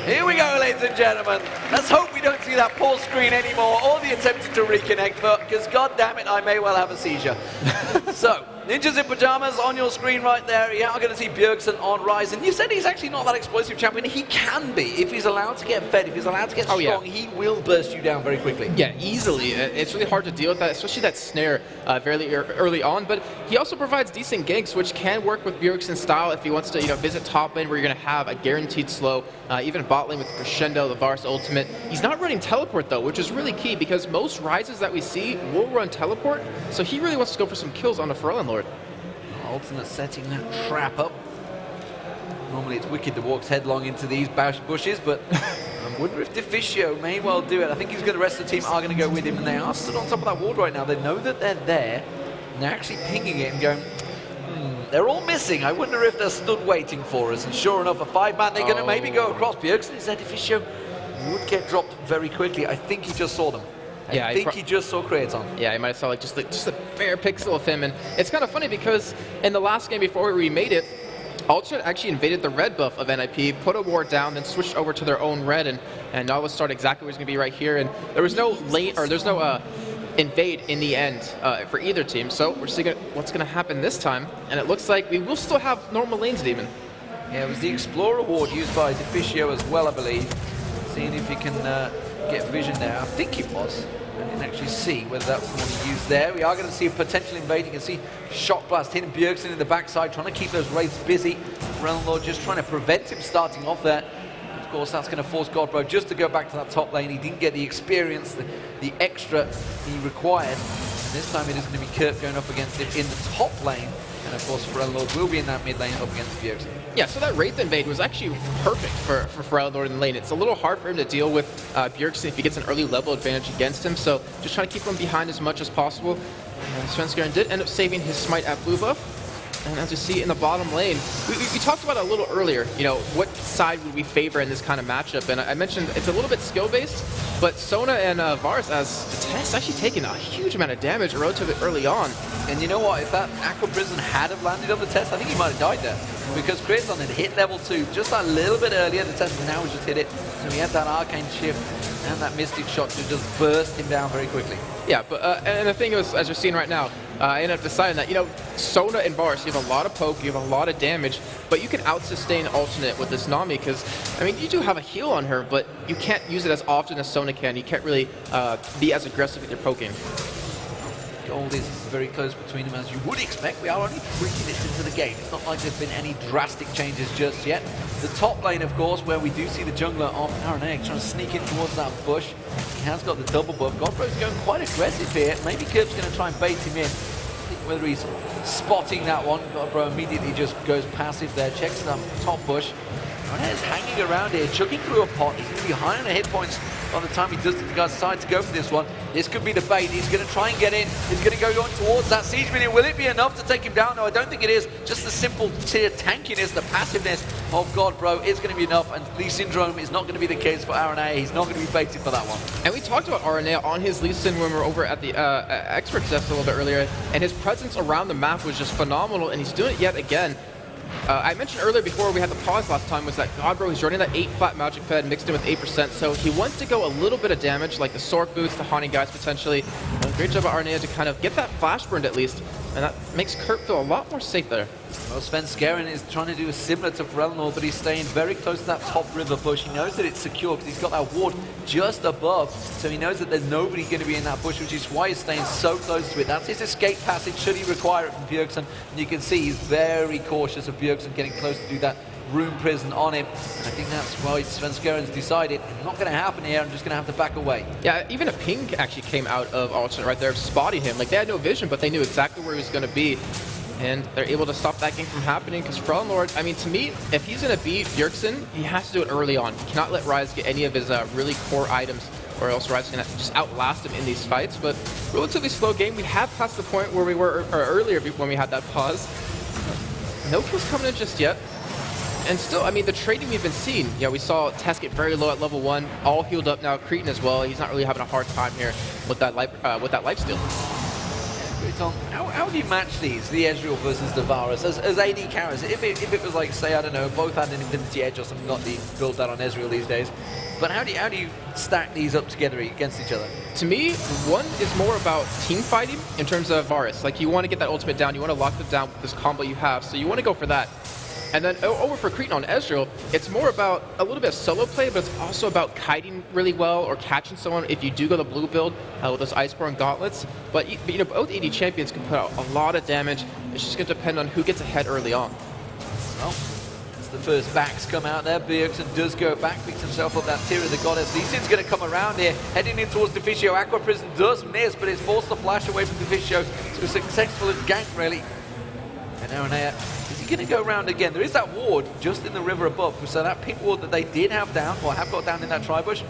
Here we go, ladies and gentlemen. Let's hope we don't see that pause screen anymore or the attempt to reconnect, because god damn it, I may well have a seizure. So, Ninjas in Pyjamas on your screen right there. You are going to see Bjergsen on Rise, and you said he's actually not that explosive champion. He can be. If he's allowed to get fed, if he's allowed to get strong, he will burst you down very quickly. Yeah, easily. It's really hard to deal with that, especially that snare very early on, but he also provides decent ganks, which can work with Bjergsen's style if he wants to visit top lane where you're going to have a guaranteed slow, even bot lane with Crescendo, the Varus ultimate. He's not running teleport though, which is really key because most Rises that we see will run teleport, so he really wants to go for some kills on the Ferelden Lord. Ultimate setting that trap up. Normally it's Wicked that walks headlong into these bushes, but I wonder if Deficio may well do it. I think he's going to, the rest of the team are going to go with him, and they are stood on top of that ward right now. They know that they're there, and they're actually pinging it and going, they're all missing. I wonder if they're stood waiting for us. And sure enough, a 5-man, they're going to maybe go across. Bjergsen is there. Deficio would get dropped very quickly. I think he just saw them. I think he just saw Kraton. Yeah, he might have saw just a bare pixel of him, and it's kind of funny because in the last game before we made it, Alternate actually invaded the red buff of NIP, put a ward down, then switched over to their own red, and now let's start exactly where it's going to be right here. And there was no lane, or there's no invade in the end for either team, so we're seeing what's going to happen this time, and it looks like we will still have normal lanes even. Yeah, it was the Explorer ward used by Deficio as well, I believe. Seeing if he can get vision there. I think it was. I didn't actually see whether that was the one he used there. We are going to see a potential invade. You can see Shock Blast hitting Bjergsen in the backside, trying to keep those Wraiths busy. Realm Lord just trying to prevent him starting off there. Of course, that's going to force Godbro just to go back to that top lane. He didn't get the experience, the extra he required. And this time it is going to be Kurt going up against him in the top lane. And of course, Ferelden Lord will be in that mid lane up against Bjergsen. Yeah, so that Wraith invade was actually perfect for Ferelden Lord in the lane. It's a little hard for him to deal with Bjergsen if he gets an early level advantage against him, so just trying to keep him behind as much as possible. And Svenskeren did end up saving his smite at blue buff. And as you see in the bottom lane, we talked about it a little earlier, what side would we favor in this kind of matchup? And I mentioned it's a little bit skill-based, but Sona and Varus as the test actually taken a huge amount of damage relatively early on. And you know what, if that Aqua Prison had have landed on the test, I think he might have died there. Because Kraton had hit level 2 just a little bit earlier, the test now just hit it. So he had that Arcane Shift and that Mystic Shot to just burst him down very quickly. Yeah, but and the thing is, as you're seeing right now, I ended up deciding that, Sona and Varus, you have a lot of poke, you have a lot of damage, but you can out-sustain Alternate with this Nami, because, you do have a heal on her, but you can't use it as often as Sona can. You can't really be as aggressive with your poking. Gold is very close between them, as you would expect. We are only 3 minutes into the game. It's not like there's been any drastic changes just yet. The top lane, of course, where we do see the jungler of Araneg trying to sneak in towards that bush. He has got the double buff. Godbro's going quite aggressive here. Maybe Kirp's going to try and bait him in. I think whether he's spotting that one, Godbro immediately just goes passive there, checks that top bush. Araneg's hanging around here, chugging through a pot. He's going to be high on the hit points by the time he does decide to go for this one. This could be the bait. He's going to try and get in. He's going to go on towards that siege minion. Will it be enough to take him down? No, I don't think it is. Just the simple sheer tankiness, the passiveness of Godbro is going to be enough. And Lee Syndrome is not going to be the case for RNA. He's not going to be baited for that one. And we talked about RNA on his Lee Sin when we were over at the Expert Test a little bit earlier. And his presence around the map was just phenomenal. And he's doing it yet again. I mentioned earlier before we had the pause last time was that Godbro, he's running that 8 flat magic fed mixed in with 8%, so he wants to go a little bit of damage, like the Sork boots, the Haunting Guys potentially. Great job by Arnea to kind of get that flash burned at least, and that makes Kurt feel a lot more safe there. Well, Svenskeren is trying to do a similar to Ferelden Lord, but he's staying very close to that top river bush. He knows that it's secure because he's got that ward just above, so he knows that there's nobody going to be in that bush, which is why he's staying so close to it. That's his escape passage should he require it from Bjergsen, and you can see he's very cautious of Bjergsen getting close to do that room prison on him, and I think that's why Svenskeren's decided it's not going to happen here. I'm just going to have to back away. Yeah, even a ping actually came out of Alternate right there, spotting him. Like, they had no vision, but they knew exactly where he was going to be, and they're able to stop that game from happening. Because Ferelden Lord, to me, if he's going to beat Bjergsen, he has to do it early on. He cannot let Rise get any of his really core items, or else Rise is going to just outlast him in these fights. But relatively slow game. We have passed the point where we were earlier when we had that pause. No kills coming in just yet. And still, the trading we've been seeing, we saw Tess get very low at level 1, all healed up now, Cretan as well. He's not really having a hard time here with that life steal. Kraton, how do you match these, the Ezreal versus the Varus, as AD carries? If it was like, say, I don't know, both had an Infinity Edge or something, not the build that on Ezreal these days, but how do you stack these up together against each other? To me, one is more about team fighting in terms of Varus. Like, you want to get that ultimate down, you want to lock them down with this combo you have, so you want to go for that. And then over for Cretan on Ezreal, it's more about a little bit of solo play, but it's also about kiting really well or catching someone if you do go the blue build with those Iceborne Gauntlets. But you know, both AD champions can put out a lot of damage. It's just going to depend on who gets ahead early on. Well, as the first backs come out there, Bjergsen does go back, picks himself up that tier of the Goddess. Lee Sin's going to come around here, heading in towards Deficio. Aqua Prison does miss, but it's forced to flash away from Deficio. So successful gank, really. And Aranea, is he going to go around again? There is that ward just in the river above, so that pink ward that they did have down, or have got down in that tri-bush,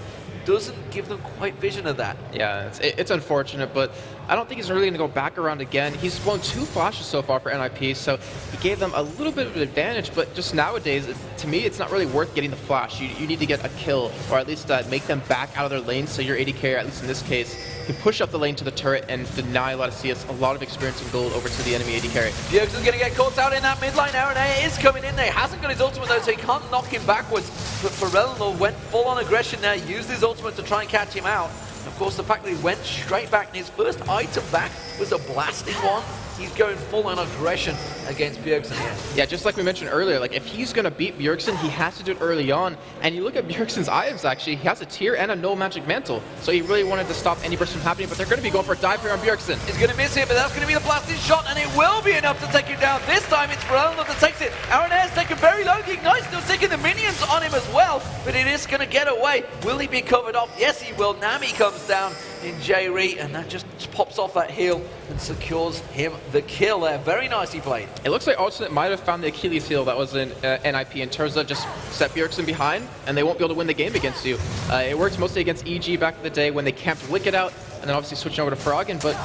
doesn't give them quite vision of that. Yeah, it's unfortunate, but I don't think he's really going to go back around again. He's blown 2 flashes so far for NIP, so he gave them a little bit of an advantage, but just nowadays, to me, it's not really worth getting the flash. You need to get a kill, or at least make them back out of their lane, so your AD carry, at least in this case, can push up the lane to the turret and deny a lot of CS, a lot of experience and gold over to the enemy AD carry. Bjergsen's going to get caught out in that mid lane. Aranea is coming in there. He hasn't got his ultimate though, so he can't knock him backwards. But Ferelnor went full on aggression there, used his ultimate to try and catch him out. And of course, the fact that he went straight back and his first item back was a blasting one. He's going full on aggression against Bjergsen here. Yeah, just like we mentioned earlier, like if he's going to beat Bjergsen, he has to do it early on. And you look at Bjergsen's items, actually, he has a tier and a null magic mantle. So he really wanted to stop any burst from happening, but they're going to be going for a dive here on Bjergsen. He's going to miss it, but that's going to be the blasting shot, and it will be enough to take him down. This time it's Ferelnor that takes it. Aranea's taken very low. The Ignite's still taking the minions on him as well, but it is going to get away. Will he be covered off? Yes, he will. Nami comes down in J-Re, and that just pops off that heel and secures him the kill there. Very nicely played. It looks like Alternate might have found the Achilles heel that was in NIP in terms of just set Bjergsen behind, and they won't be able to win the game against you. It worked mostly against EG back in the day when they camped Wicked out, and then obviously switching over to Froggen, but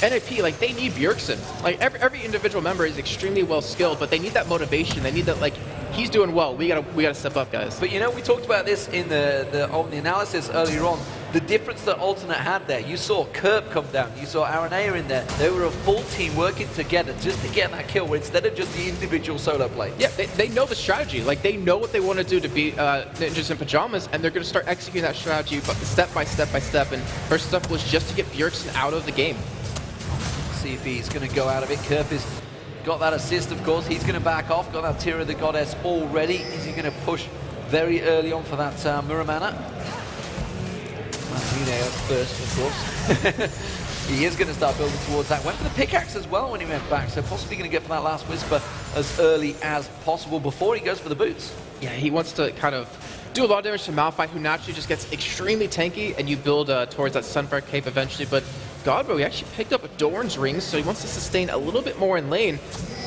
NIP, like, they need Bjergsen. Like, every individual member is extremely well skilled, but they need that motivation. They need that, like, he's doing well. We gotta step up, guys. But you know, we talked about this in the analysis earlier on. The difference that Alternate had there. You saw Kerp come down. You saw Aranea in there. They were a full team working together just to get that kill instead of just the individual solo play. Yeah, they know the strategy. Like, they know what they want to do to beat Ninjas in Pyjamas, and they're going to start executing that strategy but step by step by step. And first step was just to get Bjergsen out of the game. See if he's going to go out of it. Kerp has got that assist, of course. He's going to back off. Got that tier of the Goddess already. Is he going to push very early on for that Muramana? Martine first, of course. He is going to start building towards that. Went for the pickaxe as well when he went back, so possibly going to get for that last whisper as early as possible before he goes for the boots. Yeah, he wants to kind of do a lot of damage to Malphite, who naturally just gets extremely tanky, and you build towards that Sunfire Cape eventually. But Godbro, he actually picked up a Dorn's Ring, so he wants to sustain a little bit more in lane.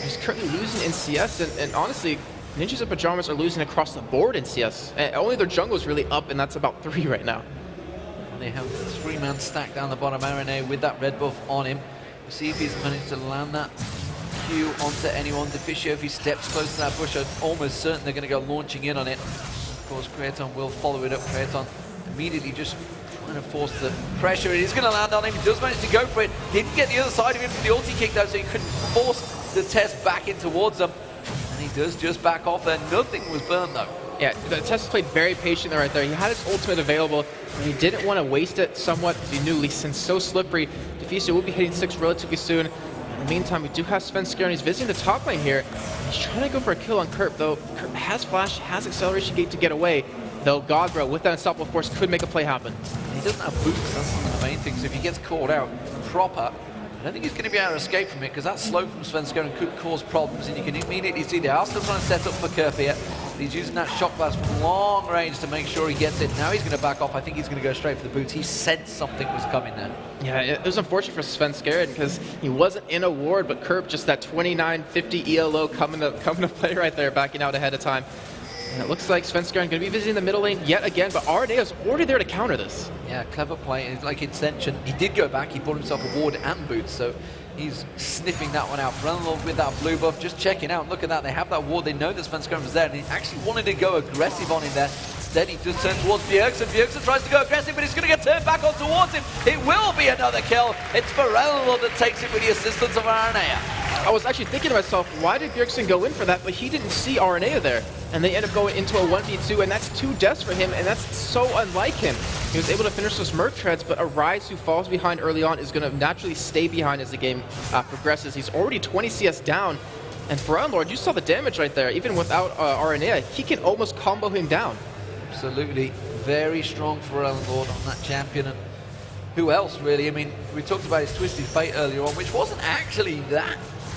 He's currently losing in CS, and honestly, Ninjas in Pyjamas are losing across the board in CS. And only their jungle is really up, and that's about 3 right now. They have 3-man stack down the bottom. Aranea with that red buff on him. We'll see if he's managed to land that Q onto anyone. Deficio, if he steps close to that bush, I'm almost certain they're going to go launching in on it. Of course, Kraton will follow it up. Kraton immediately just trying to force the pressure. It is going to land on him. He does manage to go for it. Didn't get the other side of him for the ulti kick though, so he couldn't force the test back in towards them. And he does just back off there. Nothing was burned though. Yeah, the test played very patiently right there. He had his ultimate available, and he didn't want to waste it somewhat because he knew Lee Sin's so slippery. Deficio will be hitting 6 relatively soon. In the meantime, we do have Svenskeren, and he's visiting the top lane here. He's trying to go for a kill on Kerp, though. Kerp has flash, has acceleration gate to get away, though Godbro, with that unstoppable force, could make a play happen. He doesn't have boots, that's one of the main things. If he gets caught out proper, I don't think he's going to be able to escape from it, because that slope from Svenskeren could cause problems, and you can immediately see they are still trying to set up for Kerp here. He's using that shock blast from long range to make sure he gets it. Now he's going to back off. I think he's going to go straight for the boots. He sensed something was coming there. Yeah, it was unfortunate for Svenskeren because he wasn't in a ward, but Kerp just that 2950 ELO coming to play right there, backing out ahead of time. And it looks like Svenskeren going to be visiting the middle lane yet again, but Aranea already there to counter this. Yeah, clever play. Like Ascension, he did go back. He bought himself a ward and boots, so he's sniffing that one out. Renlold with that blue buff, just checking out. Look at that. They have that ward. They know that Svenskeren was there, and he actually wanted to go aggressive on him there. Instead, he just turns towards Bjergsen. Bjergsen tries to go aggressive, but he's going to get turned back on towards him. It will be another kill. It's Forello that takes it with the assistance of Aranea. I was actually thinking to myself, why did Bjergsen go in for that? But he didn't see Aranea there. And they end up going into a 1v2, and that's 2 deaths for him, and that's so unlike him. He was able to finish those Merc Treads, but Arise, who falls behind early on, is going to naturally stay behind as the game progresses. He's already 20 CS down, and Lord, you saw the damage right there. Even without Aranea, he can almost combo him down. Absolutely. Very strong Lord on that champion. And who else, really? I mean, we talked about his Twisted Fate earlier on, which wasn't actually that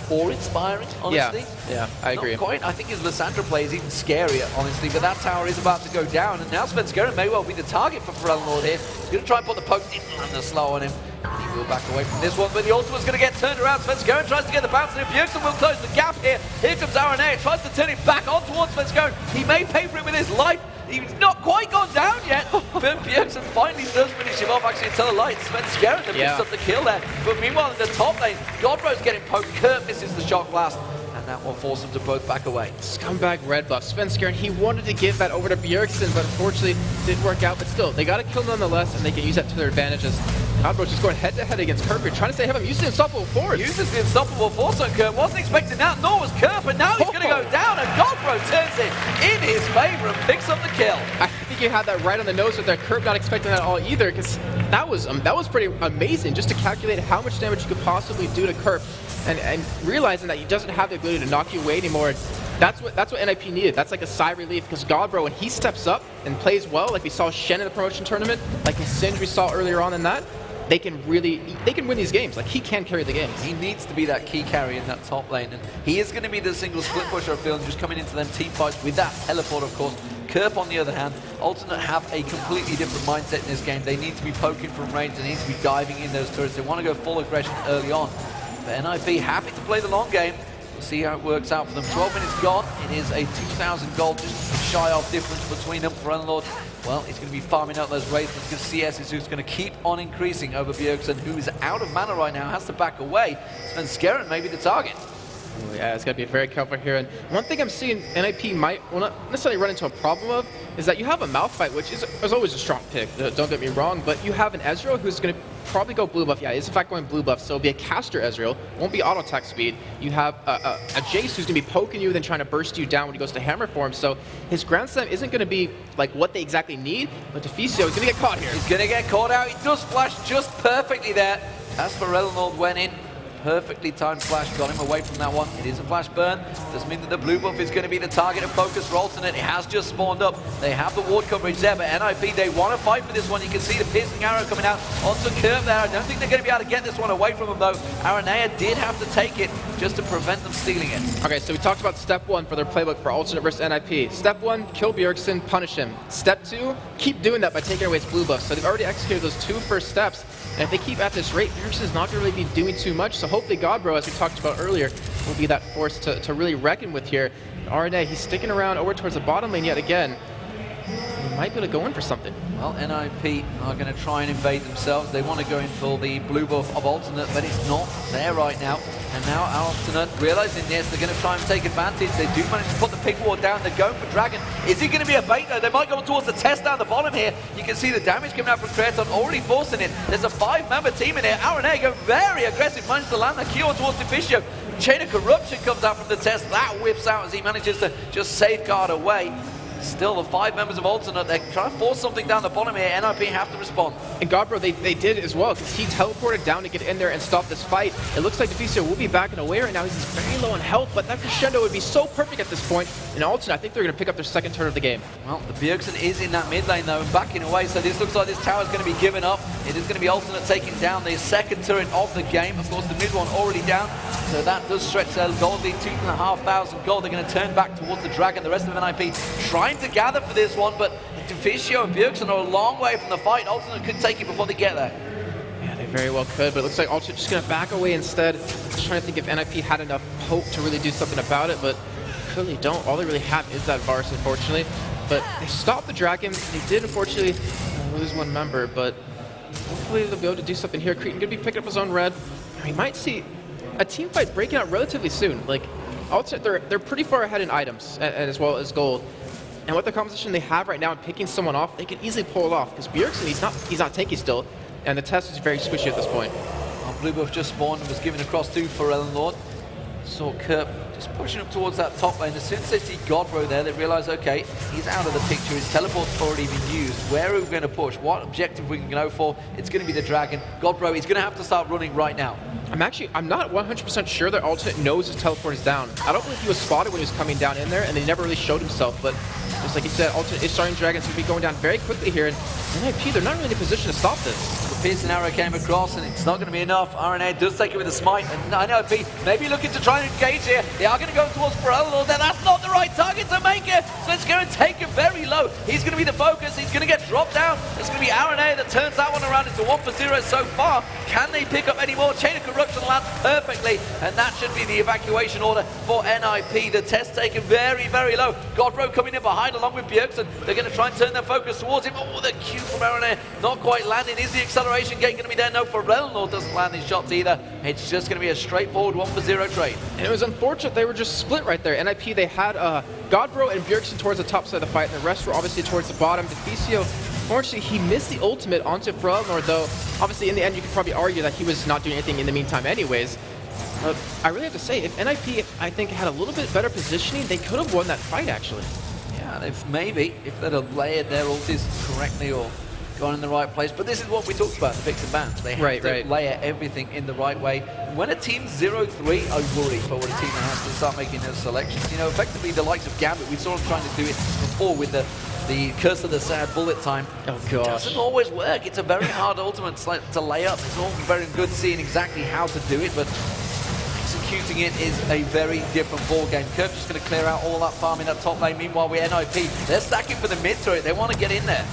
awe-inspiring, honestly. Yeah, I agree. Not quite. I think his Lissandra play is even scarier, honestly, but that tower is about to go down, and now Svenskeren may well be the target for Lord here. He's going to try and put the poke in and the slow on him. He will back away from this one, but the ultimate's going to get turned around. Svenskeren tries to get the bounce, and Bjergsen will close the gap here. Here comes Aranea, tries to turn it back on towards Svenskeren. He may pay for it with his life. He's not quite gone down yet, but Bjergsen finally does finish him off. Actually, until the light, Svenskeren that picks up the kill there. But meanwhile, in the top lane, Godbro's getting poked. Kurt misses the shock blast, and that will force them to both back away. Scumbag red buff. Svenskeren, he wanted to give that over to Bjergsen, but unfortunately didn't work out. But still, they got a kill nonetheless, and they can use that to their advantages. Godbro just going head-to-head against Kurt. You're trying to say, have him use the Unstoppable Force. Uses the Unstoppable Force on Kurt. Wasn't expecting that, nor was Kurt, but now he's going to go down, and Godbro turns it in his favor and picks up the kill. I think you had that right on the nose with that. Kurt not expecting that at all either, because that was pretty amazing just to calculate how much damage you could possibly do to Kurt, and realizing that he doesn't have the ability to knock you away anymore. That's what NIP needed. That's like a sigh of relief, because Godbro, when he steps up and plays well, like we saw Shen in the promotion tournament, like the Singe we saw earlier on in that, they can win these games. Like, he can carry the games. He needs to be that key carry in that top lane, and he is going to be the single split pusher, I feel, and just coming into them team fights with that teleport, of course. Kerp, on the other hand, Alternate have a completely different mindset in this game. They need to be poking from range, they need to be diving in those turrets. They want to go full aggression early on. But NIP happy to play the long game. We'll see how it works out for them. 12 minutes gone. It is a 2,000 gold, just shy of difference between them. For Lord, well, he's going to be farming out those raids because CS is who's going to keep on increasing over Bjergsen, who is out of mana right now, has to back away. And Skeren may be the target. Oh, yeah, it's got to be very careful here. And one thing I'm seeing NIP might, well, not necessarily run into a problem of, is that you have a Malphite, which is always a strong pick, don't get me wrong, but you have an Ezreal who's going to probably go blue buff. Yeah, he's in fact going blue buff, so it'll be a caster Ezreal, won't be auto attack speed. You have a Jace who's going to be poking you, then trying to burst you down when he goes to hammer form, so his Grand Slam isn't going to be like what they exactly need, but Deficio is going to get caught here. He's going to get caught out. He does flash just perfectly there. As for Reynolds went in, perfectly timed flash, got him away from that one. It is a flash burn. Doesn't mean that the blue buff is going to be the target of focus for Alternate. It has just spawned up. They have the ward coverage there, but NIP, they want to fight for this one. You can see the piercing arrow coming out onto Curve there. I don't think they're going to be able to get this one away from them, though. Aranea did have to take it just to prevent them stealing it. Okay, so we talked about step 1 for their playbook for Alternate versus NIP. Step 1, kill Bjergsen, punish him. Step 2, keep doing that by taking away his blue buff. So they've already executed those 2 first steps. And if they keep at this rate, Bjergsen's not going to really be doing too much. So hopefully Godbro, as we talked about earlier, will be that force to really reckon with here. Aranea, he's sticking around over towards the bottom lane yet again. He might be able to go in for something. Well, NIP are going to try and invade themselves. They want to go in for the blue buff of Alternate, but it's not there right now. And now Alternate, realizing this, they're going to try and take advantage. They do manage to put the pig ward down. They're going for Dragon. Is he going to be a bait though? They might go towards the test down the bottom here. You can see the damage coming out from Kraton, already forcing it. There's a 5-member team in here. Aranea go very aggressive, manages to land the Q towards Deficio. Chain of Corruption comes out from the test. That whips out as he manages to just safeguard away. Still, the 5 members of Alternate, they're trying to force something down the bottom here. NIP have to respond. And Godbro, they did as well, because he teleported down to get in there and stop this fight. It looks like Deficio will be backing away right now. He's very low on health, but that crescendo would be so perfect at this point. And Alternate, I think they're going to pick up their second turn of the game. Well, the Bjergsen is in that mid lane, though, and backing away, so this looks like this tower is going to be given up. It is going to be Alternate taking down the second turret of the game. Of course, the mid one already down, so that does stretch their gold lead, 2,500 gold. They're going to turn back towards the Dragon. The rest of NIP trying to gather for this one, but Deficio and Bjergsen are a long way from the fight. Alternate could take it before they get there. Yeah, they very well could, but it looks like Alternate just going to back away instead. Just trying to think if NIP had enough hope to really do something about it, but clearly don't. All they really have is that Varus, unfortunately. But they stopped the Dragon. They did, unfortunately, lose 1 member, but hopefully they'll be able to do something here. Cretan going to be picking up his own red. We might see a team fight breaking out relatively soon. Like, Alternate, they're pretty far ahead in items, as well as gold. And with the composition they have right now and picking someone off, they can easily pull it off. Because Bjergsen, he's not tanky still, and the test is very squishy at this point. Blue buff just spawned and was given across to Pharrell Lord. Saw Kerp just pushing up towards that top lane. As soon as they see Godbro there, they realize, okay, he's out of the picture. His teleport's already been used. Where are we going to push? What objective we can go for? It's going to be the dragon. Godbro, he's going to have to start running right now. I'm not 100% sure that Alternate knows his teleport is down. I don't believe he was spotted when he was coming down in there, and he never really showed himself. But just like you said, Alternate is starting Dragons to be going down very quickly here. And NIP, they're not really in a position to stop this. The piercing arrow came across, and it's not going to be enough. RNA does take it with a smite, and NIP maybe looking to try and engage here. They are going to go towards Pharrell there. That's not the right target to make it. So it's going to take him very low. He's going to be the focus. He's going to get dropped down. It's going to be RNA that turns that one around into 1-0 so far. Can they pick up any more? Chain of Corruption lands perfectly, and that should be the evacuation order for NIP. The test taken very, very low. Godbro coming in behind along with Bjergsen. They're going to try and turn their focus towards him. Oh, the Q from RNA not quite landing. Is the acceleration gate going to be there? No, Pharrell doesn't land his shots either. It's just going to be a straightforward 1-0 trade. And it was unfortunate they were just split right there. NIP, they had Godbro and Bjergsen towards the top side of the fight, and the rest were obviously towards the bottom. Deficio, unfortunately, he missed the ultimate onto Pharrell, though obviously in the end you could probably argue that he was not doing anything in the meantime anyways. I really have to say, if NIP, I think, had a little bit better positioning, they could have won that fight, actually. Yeah, maybe if they'd have layered their ultis correctly or gone in the right place. But this is what we talked about, the picks and bans. They have to layer everything in the right way. When a team's 0-3, I worry for what a team has to start making those selections. You know, effectively the likes of Gambit, we saw him trying to do it before with the Curse of the Sad bullet time. Oh gosh. It doesn't always work. It's a very hard ultimate to lay up. It's all very good seeing exactly how to do it, but executing it is a very different ball game. Kerp's just going to clear out all that farm in that top lane. Meanwhile, with NIP, they're stacking for the mid turret. They want to get in there.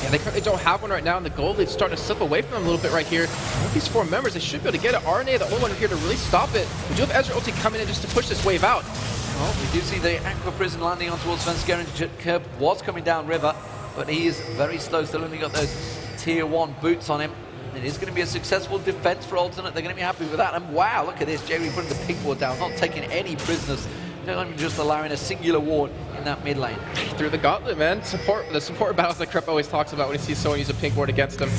Yeah, they currently don't have one right now, and the gold lead's starting to slip away from them a little bit right here. With these 4 members, they should be able to get it. RNA, the only one here to really stop it. We do have Ezreal ulti coming in just to push this wave out. Well, we do see the Aqua Prison landing on towards Svenskeren. Kerp was coming down river, but he is very slow. Still only got those tier 1 boots on him. It is going to be a successful defense for Alternate. They're going to be happy with that. And wow, look at this. Jerry putting the pink ward down, not taking any prisoners. Not even just allowing a singular ward in that mid lane. Through the gauntlet, man. The support battles that Kerp always talks about when he sees someone use a pink ward against him.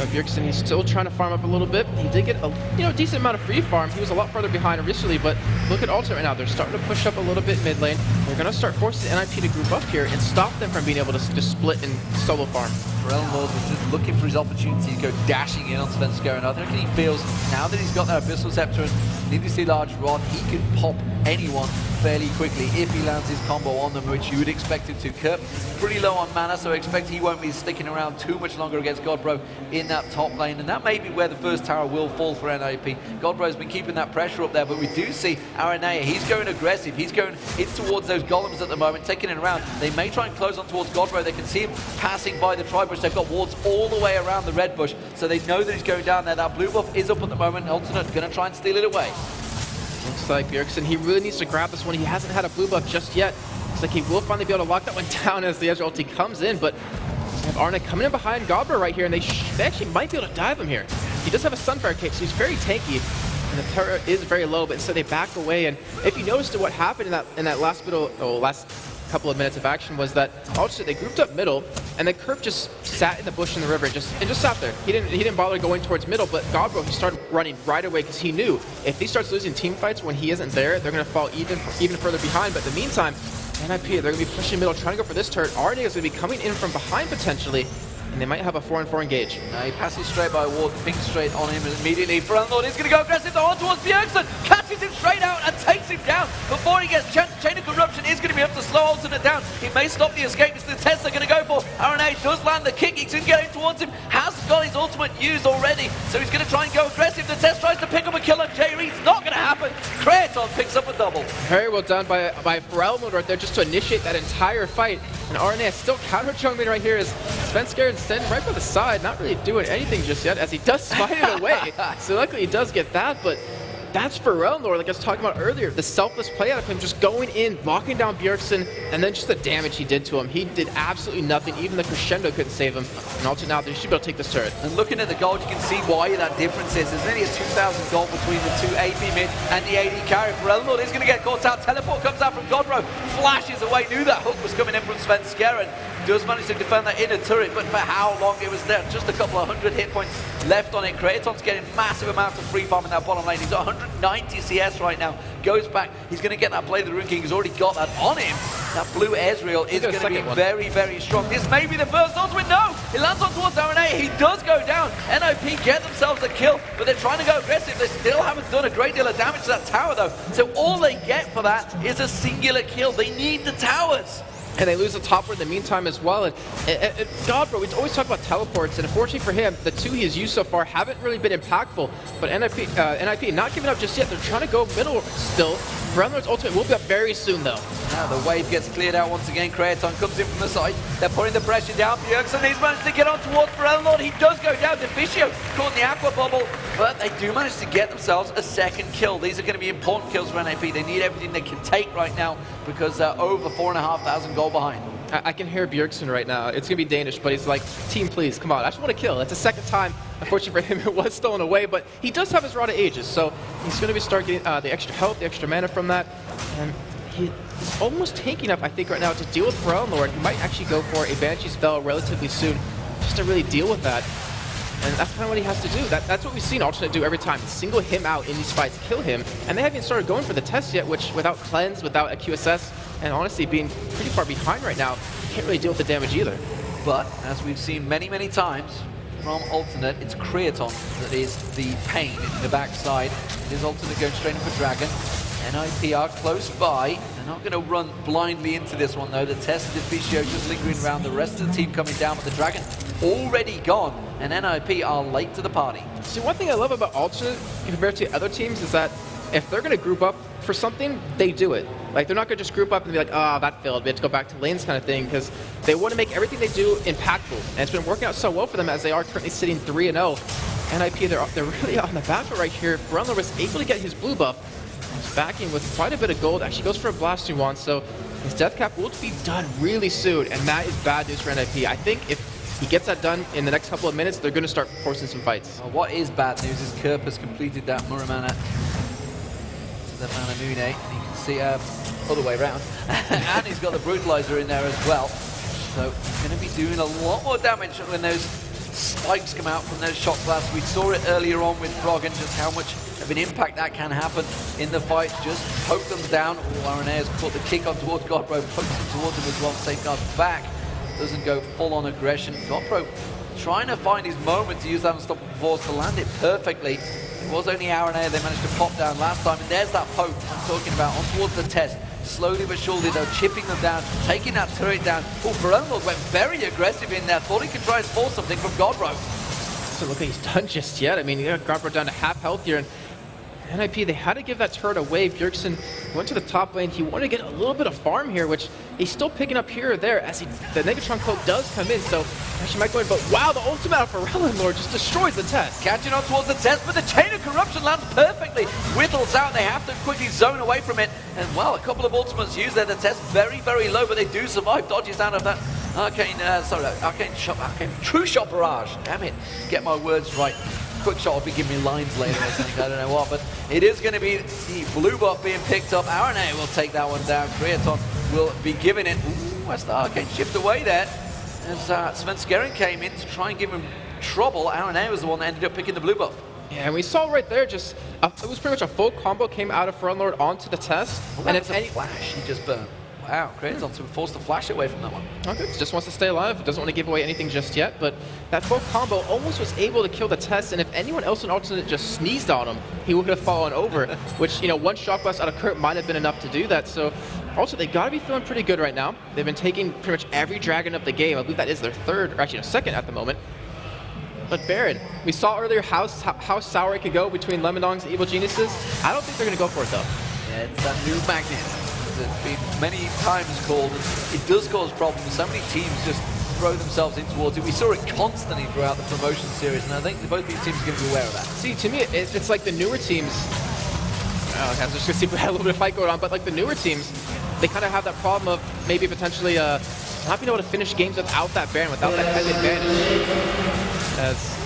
Bjergsen, he's still trying to farm up a little bit. He did get a decent amount of free farm. He was a lot further behind initially, but look at Alternate right now. They're starting to push up a little bit mid lane. They're going to start forcing NIP to group up here and stop them from being able to just split and solo farm. Pharrell was just looking for his opportunity to go dashing in on Svenskeren. I think he feels now that he's got that Abyssal Scepter and needlessly large rod, he can pop anyone fairly quickly if he lands his combo on them, which you would expect him to. Kerp pretty low on mana, so I expect he won't be sticking around too much longer against Godbro in that top lane, and that may be where the first tower will fall for NIP. Godbro's been keeping that pressure up there, but we do see Aranea, he's going aggressive, he's going in towards those golems at the moment, taking it around. They may try and close on towards Godbro. They can see him passing by the tri-bush. They've got wards all the way around the red bush, so they know that he's going down there. That blue buff is up at the moment. Alternate going to try and steal it away. Looks like Bjergsen, he really needs to grab this one. He hasn't had a blue buff just yet. Looks like he will finally be able to lock that one down as the Ezreal ulti comes in, but they have Arna coming in behind Godbro right here, and they actually might be able to dive him here. He does have a Sunfire cape, so he's very tanky, and the turret is very low, but instead they back away. And if you noticed what happened in that last couple of minutes of action was that also they grouped up middle, and then Kerp just sat in the bush in the river and just sat there. He didn't bother going towards middle, but Godbro, he started running right away because he knew if he starts losing team fights when he isn't there, they're going to fall even further behind. But in the meantime, NIP, they're going to be pushing middle, trying to go for this turret. RNA is going to be coming in from behind potentially, and they might have a 4-on-4 engage. He passes straight by Ward, the pink straight on him, and immediately Pharrell is going to go aggressive on towards Bjergsen, catches him straight out and takes him down before he gets Chain of Corruption is going to be able to slow Alternate down. He may stop the escape. It's the test they're going to go for. RNA does land the kick. He's getting towards him. Has got his ultimate used already, so he's going to try and go aggressive. The test tries to pick up a kill on J Reed's not going to happen. Kratos picks up a double. Very well done by Pharrell right there just to initiate that entire fight. And RNA still counter jungling right here as Svenskeren standing right by the side, not really doing anything just yet as he does smite it away. So luckily he does get that, but that's for Relnor, like I was talking about earlier, the selfless play out of him just going in, locking down Bjergsen, and then just the damage he did to him. He did absolutely nothing. Even the crescendo couldn't save him. And also now they should be able to take this turret. And looking at the gold, you can see why that difference is. There's nearly a 2,000 gold between the two AP mid and the AD carry. Relnor is going to get caught out. Teleport comes out from Godbro, flashes away, knew that hook was coming in from Svenskeren. Does manage to defend that inner turret, but for how long it was there? Just a couple of 100 hit points left on it. Kraton's getting massive amounts of free farm in that bottom lane. He's got 190 CS right now. Goes back. He's going to get that Blade of the Rune King. He's already got that on him. That blue Ezreal is going to be very, very strong. This may be the first ultimate. No! It lands on towards RNA. He does go down. NOP get themselves a kill, but they're trying to go aggressive. They still haven't done a great deal of damage to that tower, though. So all they get for that is a singular kill. They need the towers. And they lose the topper in the meantime as well. And Godbro, we always talk about teleports, and unfortunately for him, the two he has used so far haven't really been impactful. But NIP not giving up just yet. They're trying to go middle still. Relnor's ultimate will be up very soon, though. Now the wave gets cleared out once again. Kraton comes in from the side. They're putting the pressure down. Bjergsen, he's managed to get on towards Relnor. He does go down. Deficio caught in the aqua bubble, but they do manage to get themselves a second kill. These are going to be important kills for NIP. They need everything they can take right now because they're over 4,500 gold behind. I can hear Bjergsen right now. It's going to be Danish, but he's like, team, please, come on. I just want to kill. That's the second time. Unfortunately for him, it was stolen away, but he does have his Rod of Ages, so he's going to be start getting the extra health, the extra mana from that. And he's almost tanky enough, I think, right now to deal with Relnor. He might actually go for a Banshee's Veil relatively soon just to really deal with that. And that's kind of what he has to do. That's what we've seen Alternate do every time. Single him out in these fights, kill him. And they haven't even started going for the test yet, which without Cleanse, without a QSS, and honestly being pretty far behind right now, can't really deal with the damage either. But as we've seen many, many times from Alternate, it's Kraton that is the pain in the backside. It is Alternate going straight in for Dragon. NIP are close by. They're not going to run blindly into this one though. The test of Deficio just lingering around. The rest of the team coming down, but the Dragon already gone. And NIP are late to the party. See, one thing I love about Alternate compared to other teams is that if they're going to group up for something, they do it. Like, they're not going to just group up and be like, oh, that failed, we have to go back to lanes kind of thing, because they want to make everything they do impactful. And it's been working out so well for them as they are currently sitting 3-0. NIP, they're really on the back foot right here. Relnor was able to get his blue buff. He's backing with quite a bit of gold. Actually goes for a Blasting Wand, so his death cap will be done really soon, and that is bad news for NIP. I think if he gets that done in the next couple of minutes, they're going to start forcing some fights. Well, what is bad news is Kerp has completed that Muramana to the Manamune, and you can see other way around. And he's got the Brutalizer in there as well. So he's going to be doing a lot more damage when those spikes come out from those shot blasts. We saw it earlier on with Frog and just how much of an impact that can happen in the fight. Just poke them down. RNA has caught the kick on towards Godbro, pokes him towards him as well, safeguards back. Doesn't go full on aggression. Godbro trying to find his moment to use that unstoppable force to land it perfectly. It was only RNA they managed to pop down last time, and there's that poke I'm talking about on towards the test. Slowly but surely though, chipping them down, taking that turret down. Oh, Relnor went very aggressive in there. Thought he could try and force something from Godbro. Doesn't look like he's done just yet. I mean, yeah, Godbro down to half health here, and NIP, they had to give that turret away. Bjergsen went to the top lane. He wanted to get a little bit of farm here, which he's still picking up here or there as the Negatron Cloak does come in, so actually might go in, but wow, the ultimate out for Relnor just destroys the test. Catching on towards the test, but the Chain of Corruption lands perfectly. Whittles out, they have to quickly zone away from it, and well, a couple of ultimates used there. The test very, very low, but they do survive. Dodges out of that Arcane True Shot Barrage. Damn it, get my words right. Quick Shot will be giving me lines later, I think, I don't know what, but it is going to be the blue buff being picked up. RNA will take that one down. Kraton will be giving it. Ooh, that's the Arcane shift away there. As Svenskeren came in to try and give him trouble. RNA was the one that ended up picking the blue buff. Yeah, and we saw right there just, it was pretty much a full combo came out of Relnor onto the test. Well, and if any flash, he just burned. Wow, Kraton forced the flash away from that one. Okay, just wants to stay alive, doesn't want to give away anything just yet, but that full combo almost was able to kill the test, and if anyone else in Alternate just sneezed on him, he would have fallen over, which, you know, one shock blast out of Kurt might have been enough to do that, so also they got to be feeling pretty good right now. They've been taking pretty much every dragon of the game. I believe that is their third, or actually no, second at the moment. But Baron, we saw earlier how sour it could go between Lemondong's Evil Geniuses. I don't think they're going to go for it though. Yeah, it's that new magnet that's been many times called. It does cause problems. So many teams just throw themselves in towards it. We saw it constantly throughout the promotion series, and I think both these teams are going to be aware of that. See, to me, it's like the newer teams, I was just gonna see if we had a little bit of fight going on, but like the newer teams, they kind of have that problem of maybe potentially not being able to finish games without that Baron, without that heavy advantage. As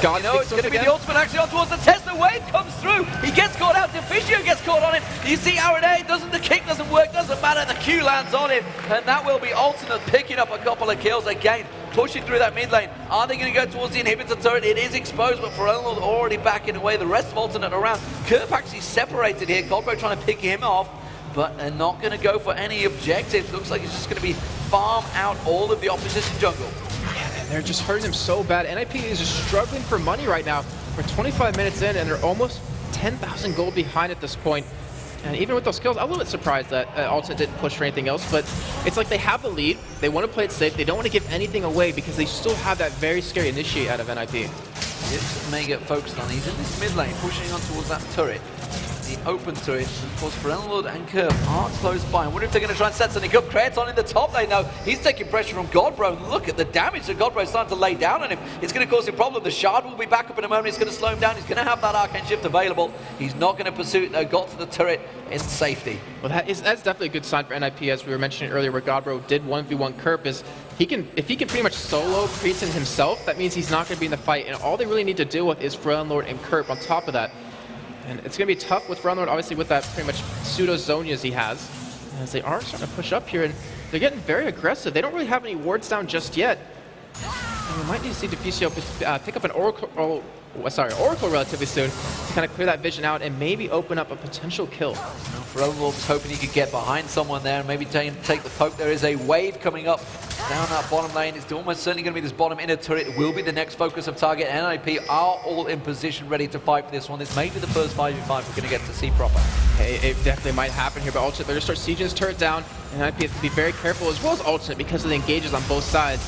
God, you know, it's going to be the ultimate action on towards the test. The wave comes through. He gets caught out. Deficio gets caught on him. You see RNA, the kick doesn't work, doesn't matter. The Q lands on him. And that will be Ultimate picking up a couple of kills again, pushing through that mid lane. Are they going to go towards the inhibitor turret? It is exposed, but Forelnlord already backing away. The rest of Ultimate around. Kerp actually separated here. Godbro trying to pick him off, but they're not going to go for any objectives. Looks like it's just going to be farm out all of the opposition jungle. They're just hurting him so bad. NIP is just struggling for money right now. We're 25 minutes in, and they're almost 10,000 gold behind at this point. And even with those kills, I'm a little bit surprised that Ultimate didn't push for anything else, but it's like they have the lead. They want to play it safe. They don't want to give anything away because they still have that very scary initiate out of NIP. It may get focused on. He's in this mid lane, pushing on towards that turret. The open turret. Of course, Forelnlord and Kerp are close by. I wonder if they're going to try and set something up. Kratos in the top lane now. He's taking pressure from Godbro. Look at the damage that Godbro's starting to lay down on him. It's going to cause him a problem. The shard will be back up in a moment. It's going to slow him down. He's going to have that arcane shift available. He's not going to pursue it, though. Got to the turret in safety. Well, that's definitely a good sign for NIP, as we were mentioning earlier, where Godbro did 1v1 Kerp. Is if he can pretty much solo Cretan himself, that means he's not going to be in the fight. And all they really need to deal with is Forelnlord and Kerp on top of that. And it's going to be tough with Forelnlord, obviously, with that pretty much pseudo-Zonias he has. As they are starting to push up here, and they're getting very aggressive. They don't really have any wards down just yet. And we might need to see Deficio pick up an Oracle relatively soon to kind of clear that vision out and maybe open up a potential kill. Forelnlord's hoping he could get behind someone there and maybe take the poke. There is a wave coming up down that bottom lane. It's almost certainly going to be this bottom inner turret. It will be the next focus of target. NIP are all in position, ready to fight for this one. This may be the first 5v5 we're going to get to see proper. It definitely might happen here, but Ultimate, they're going to start sieging his turret down, and NIP has to be very careful, as well as Ultimate, because of the engages on both sides.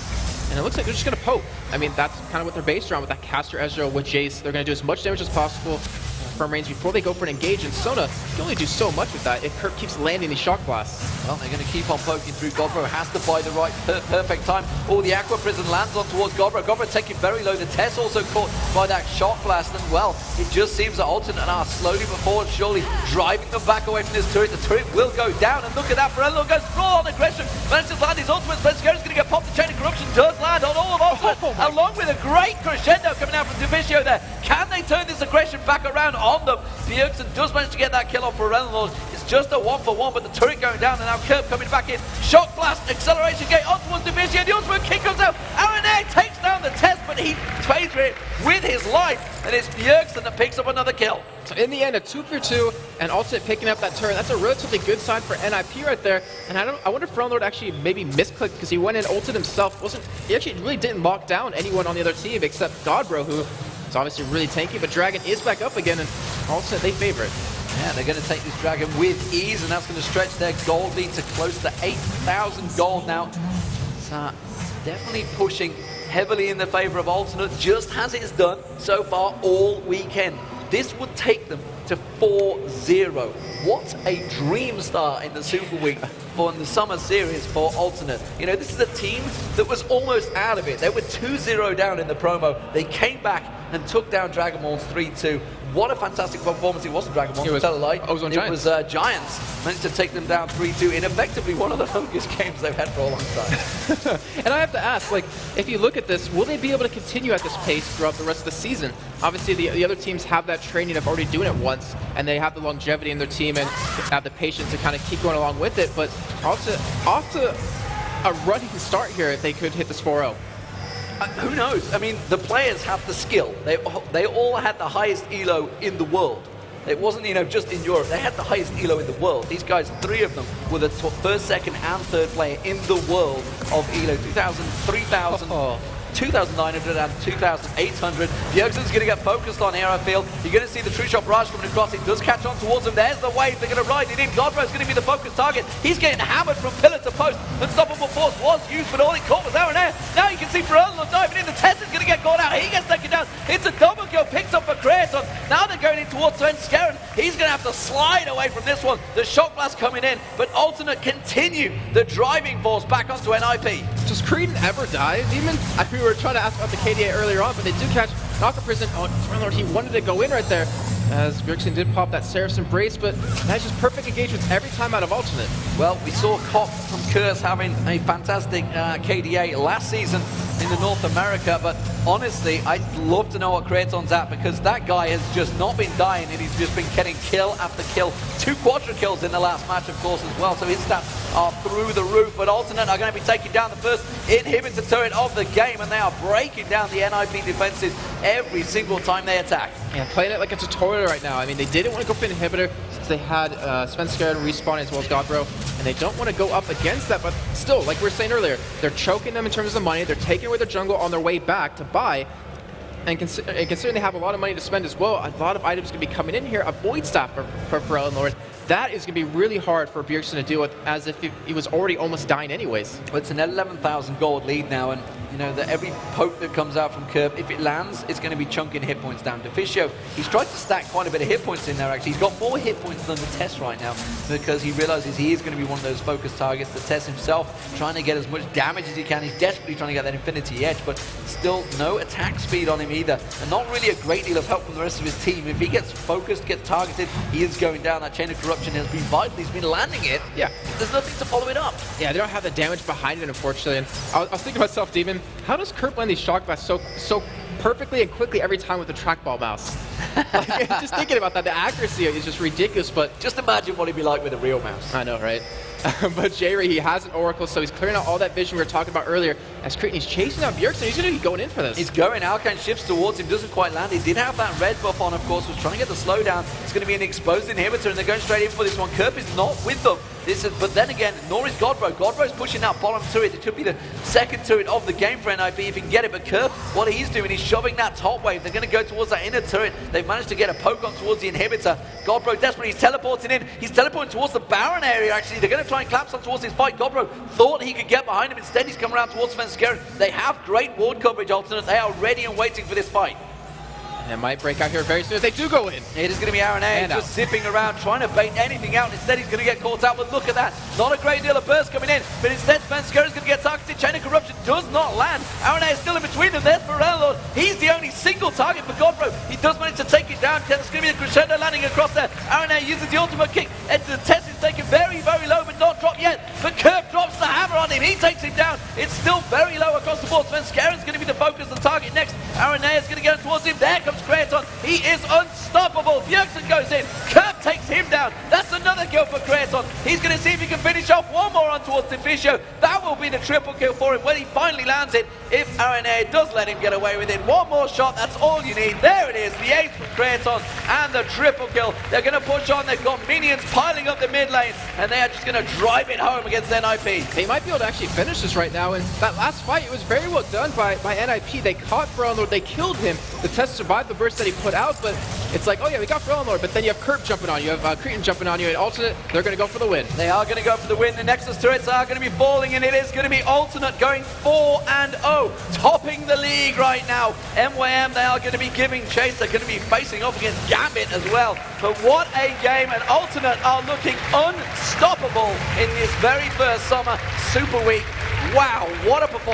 And it looks like they're just going to poke. I mean, that's kind of what they're based around with that caster Ezreal with Jace. They're going to do as much damage as possible from range before they go for an engage, and Sona can only do so much with that if Kerp keeps landing these shock blasts. Well, they're going to keep on poking through. Godbro has to buy the right perfect time. Oh, the Aqua Prison lands on towards Godbro. Godbro taking very low. The Tess also caught by that shock blast, and well, it just seems that Ultimate are slowly but forward, surely driving them back away from this turret. The turret will go down, and look at that. Forelnlord goes full on aggression. Manages to land his ultimate. Spencer's going to get popped. The Chain of Corruption does land on all of Ultimate, along with a great crescendo coming out from Deficio there. Can they turn this aggression back around on them? Bjergsen does manage to get that kill on Forelnlord. It's just a 1-for-1, but the turret going down, and now Kerp coming back in. Shock blast, acceleration gate on towards Deficio. The ultimate kick comes out. RNA takes down the test, but he pays for it with his life, and it's Bjergsen that picks up another kill. So in the end, a 2-for-2, and Ultimate picking up that turret. That's a relatively good sign for NIP right there. And I wonder if Forelnlord actually maybe misclicked because he went in, ulted himself. He actually really didn't lock down anyone on the other team except Godbro, who is obviously really tanky. But Dragon is back up again, and Ultimate, they favor it. Yeah, they're going to take this Dragon with ease, and that's going to stretch their gold lead to close to 8,000 gold now. So definitely pushing heavily in the favor of Ultimate, just as it's done so far all weekend. This would take them to 4-0. What a dream start in the Super Week for the summer series for Ultimate. You know, this is a team that was almost out of it. They were 2-0 down in the promo. They came back and took down Dragonborns 3-2. What a fantastic performance. It wasn't Dragonborns, to tell a lie. It was Giants. Managed to take them down 3-2 in effectively one of the longest games they've had for a long time. And I have to ask, like, if you look at this, will they be able to continue at this pace throughout the rest of the season? Obviously, the other teams have that training of already doing it once, and they have the longevity in their team and have the patience to kind of keep going along with it. But off to a running start here if they could hit this 4-0. Who knows? I mean, the players have the skill. They all had the highest elo in the world. It wasn't, you know, just in Europe. They had the highest elo in the world. These guys, 3 of them, were the first, second, and third player in the world of elo. 2,000, 3,000. 2,900 and 2,800. Bjergsen's going to get focused on here, I feel. You're going to see the True Shot barrage coming across. It does catch on towards him. There's the wave. They're going to ride it in. Godbro's going to be the focus target. He's getting hammered from pillar to post. Unstoppable Force was used, but all he caught was out there. Now you can see Forelnlord diving in. The test is going to get caught out. He gets taken down. It's a double kill picked up for Kratos. Now they're going in towards Svenskeren. He's going to have to slide away from this one. The shock blast coming in, but Ultimate continue the driving force back onto NIP. Does Cretan ever die? Even we were trying to ask about the KDA earlier on, but they do catch Aqua Prison. Oh, Forelnlord, he wanted to go in right there. as Bjergsen did pop that Seraph's Embrace, but that's just perfect engagements every time out of alternate. Well, we saw Cop from Curse having a fantastic KDA last season in the North America, but honestly, I'd love to know what Kraton's at, because that guy has just not been dying and he's just been getting kill after kill. 2 quadra kills in the last match, of course, as well, so his stats are through the roof, but Alternate are going to be taking down the first inhibitor turret of the game, and they are breaking down the NIP defenses every single time they attack. Yeah, playing it like a tutorial right now. I mean, they didn't want to go for the inhibitor since they had Svenskeren respawn as well as Godbro, and they don't want to go up against that, but still, like we were saying earlier, they're choking them in terms of the money, they're taking away their jungle on their way back to buy, and considering they have a lot of money to spend as well, a lot of items going to be coming in here. A Void Staff for Ellenlord. That is going to be really hard for Bjergsen to deal with, as if he was already almost dying anyways. Well, it's an 11,000 gold lead now, and you know that every poke that comes out from Curve, if it lands, it's going to be chunking hit points down. Deficio, he's tried to stack quite a bit of hit points in there, actually. He's got more hit points than the Test right now, because he realizes he is going to be one of those focus targets. The Test himself trying to get as much damage as he can. He's desperately trying to get that Infinity Edge, but still no attack speed on him either, and not really a great deal of help from the rest of his team. If he gets focused, gets targeted, he is going down. That Chain of Corruption has been vital. He's been landing it. Yeah. There's nothing to follow it up. Yeah, they don't have the damage behind it, unfortunately. And I was thinking to myself, Demon, how does Kurt blend these shock blasts so perfectly and quickly every time with the trackball mouse? Like, just thinking about that, the accuracy is just ridiculous, but... Just imagine what it'd be like with a real mouse. I know, right? But J-Ray, he has an Oracle, so he's clearing out all that vision we were talking about earlier. As Cretan, he's chasing down Bjergsen. He's going to be going in for this. He's going. Alkan shifts towards him, doesn't quite land. He did have that red buff on, of course, was trying to get the slowdown. It's going to be an exposed inhibitor, and they're going straight in for this one. Kerp is not with them. But then again, nor is Godbro. Godbro's pushing that bottom turret. It could be the second turret of the game for NIP if he can get it. But Kerp, what he's doing, he's shoving that top wave. They're going to go towards that inner turret. They've managed to get a poke on towards the inhibitor. Godbro desperately, he's teleporting in. He's teleporting towards the Baron area, actually. They're going to try and collapse on towards his fight. Godbro thought he could get behind him. Instead, he's come around towards Svenskeren. They have great ward coverage, Alternate. They are ready and waiting for this fight. And it might break out here very soon as they do go in. It is going to be RNA just zipping around, trying to bait anything out. Instead, he's going to get caught out. But look at that. Not a great deal of burst coming in. But instead, Svenskeren is going to get targeted. Chain of Corruption does not land. RNA is still in between them. There's Lord. He's the only single target for Godbro. He does manage to take it down. There's going to be a crescendo landing across there. RNA uses the ultimate kick. And the Test is taken very, very low, but not dropped yet. But Kirk drops the hammer on him. He takes him down. It's still very low across the board. Svenskeren's going to be the focus, the target next. RNA is going to go towards him. There comes Kraton. He is unstoppable. Bjergsen goes in. Kirk takes him down. That's another kill for Kraton. He's going to see if he can finish off one more on towards Deficio. That will be the triple kill for him when he finally lands it. If RNA does let him get away with it. One more shot. That's all you need. There it is. The ace from Kraton and the triple kill. They're going to push on. They've got minions piling up the mid lane, and they are just going to drive it home against NIP. They might be able to actually finish this right now. And that last fight, it was very well done by NIP. They caught Frellenlord. They killed him. The Test survived the burst that he put out, but it's like, oh yeah, we got Frellenlord, but then you have Kerp jumping on you, you have Cretan jumping on you, and Alternate, they're going to go for the win. They are going to go for the win. The Nexus turrets are going to be falling, and it is going to be Alternate going 4-0, topping the league right now. MYM, they are going to be giving chase. They're going to be facing off against Gambit as well. But what a game, and Alternate are looking unstoppable in this very first summer Super Week. Wow, what a performance.